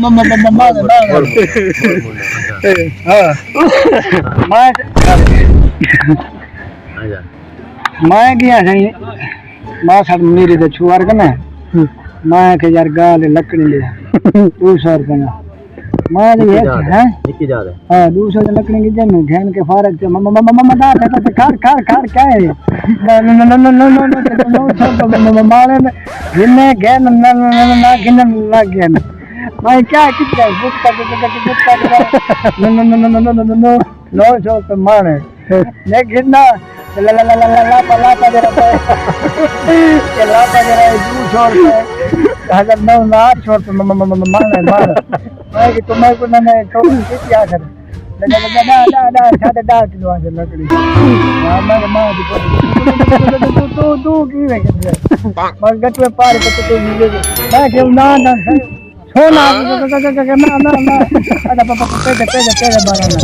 मम्मा मम्मा हाँ मैं गया सही मां साथ मेरे तो छुआर का ना मैं के यार गाल लकड़ी ले 200 रुपए ना मैं ये है निकी जा रहा हां 200 लकड़ी की जन ध्यान के फारक से मम्मा मम्मा दा खार खार खार क्या है no no no no no no no मारे में जिन्ने गए ना गिन लग गया मैं क्या कितना Gupta no no no no no no no no जो तो मारे ने गिनना ला ला ला ला ला ला दे रहा है ये ला दे रहा है 200 रुपए 1908 छोड़ तो मारे मैं कि तुम्हें को ना तो क्या कर दा साढ़े 10 किलो आ लकड़ी मैं मां तू की है मैं गट में पार पे तो मिले मैं कि ना छोना ना ना ना अरे पापा पे बारा ना